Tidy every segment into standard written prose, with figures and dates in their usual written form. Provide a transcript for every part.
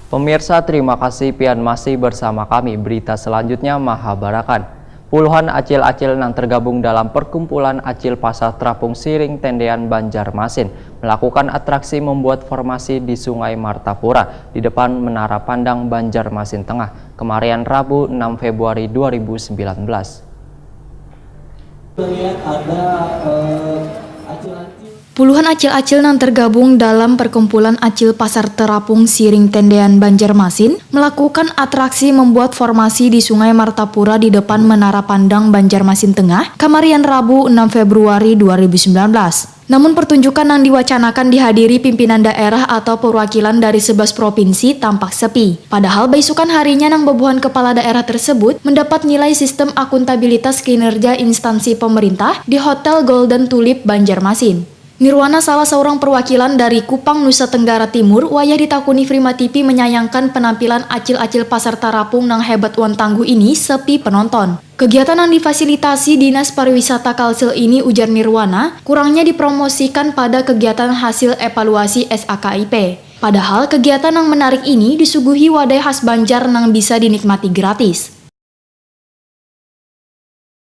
Pemirsa, terima kasih pian masih bersama kami. Berita selanjutnya Mahabarakan. Puluhan acil-acil yang tergabung dalam perkumpulan acil Pasar Terapung Siring Tendean Banjarmasin melakukan atraksi membuat formasi di Sungai Martapura di depan Menara Pandang Banjarmasin Tengah kemarin Rabu 6 Februari 2019. Terlihat ada acil-acil. Puluhan acil-acil yang tergabung dalam perkumpulan acil Pasar Terapung Siring Tendean Banjarmasin melakukan atraksi membuat formasi di Sungai Martapura di depan Menara Pandang Banjarmasin Tengah kemarin Rabu 6 Februari 2019. Namun pertunjukan yang diwacanakan dihadiri pimpinan daerah atau perwakilan dari 11 provinsi tampak sepi. Padahal besokan harinya nang bebuhan kepala daerah tersebut mendapat nilai sistem akuntabilitas kinerja instansi pemerintah di Hotel Golden Tulip Banjarmasin. Nirwana, salah seorang perwakilan dari Kupang, Nusa Tenggara Timur, wayah ditakuni Prima TV menyayangkan penampilan acil-acil Pasar Terapung nang hebat wan tangguh ini sepi penonton. Kegiatan yang difasilitasi Dinas Pariwisata Kalsel ini, ujar Nirwana, kurangnya dipromosikan pada kegiatan hasil evaluasi SAKIP. Padahal kegiatan yang menarik ini disuguhi wadai khas Banjar nang bisa dinikmati gratis.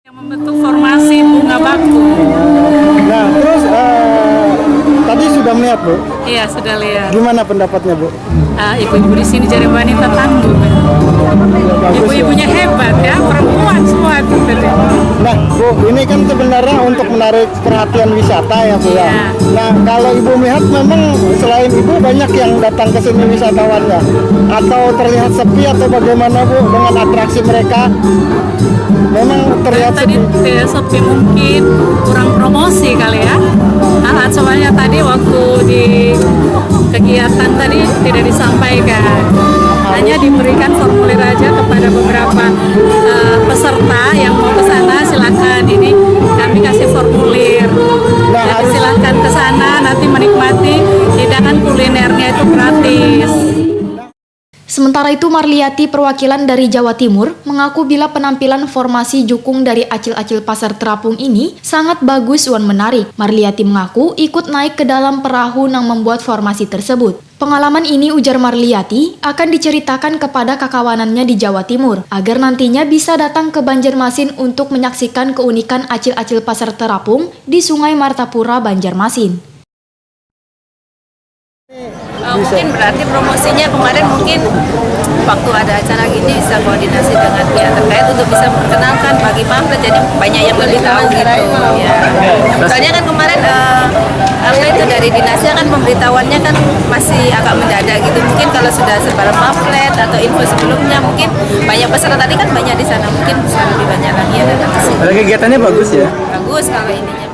Yang membentuk formasi bunga batu. Nah, terus tadi sudah melihat, Bu? Iya, sudah lihat. Gimana pendapatnya, Bu? Ibu-ibu di sini jadi wanita tangguh. Ibu-ibunya hebat ya, perempuan semua itu. Nah, Bu, ini kan sebenarnya untuk menarik perhatian wisata ya, Bu ya. Iya. Nah, kalau Ibu melihat memang selain Ibu banyak yang datang ke sini wisatawannya. Atau terlihat sepi atau bagaimana, Bu, dengan atraksi mereka? Memang terlihat Tadi tidak sepi, mungkin kurang promosi kali ya. Soalnya tadi waktu di kegiatan tadi tidak disampaikan, hanya diberikan formulir aja kepada beberapa peserta yang mau ke sana. Silakan, ini kami kasih formulir. Jadi silakan ke sana, nanti menikmati hidangan kulinernya itu gratis. Sementara itu, Marliati, perwakilan dari Jawa Timur, mengaku bila penampilan formasi jukung dari acil-acil Pasar Terapung ini sangat bagus dan menarik. Marliati mengaku ikut naik ke dalam perahu yang membuat formasi tersebut. Pengalaman ini, ujar Marliati, akan diceritakan kepada kakawanannya di Jawa Timur, agar nantinya bisa datang ke Banjarmasin untuk menyaksikan keunikan acil-acil Pasar Terapung di Sungai Martapura, Banjarmasin. Mungkin berarti promosinya kemarin mungkin waktu ada acara gini bisa koordinasi dengan pihak terkait untuk bisa memperkenalkan bagi pamflet, jadi banyak yang lebih tahu gitu ya. Soalnya kan kemarin apa itu dari dinasnya kan pemberitahuannya kan masih agak mendadak gitu. Mungkin kalau sudah sebar pamflet atau info sebelumnya mungkin banyak peserta tadi kan banyak di sana, mungkin bisa lebih banyak lagi yang datang ke sini. Kegiatannya bagus ya? Bagus kalau ininya.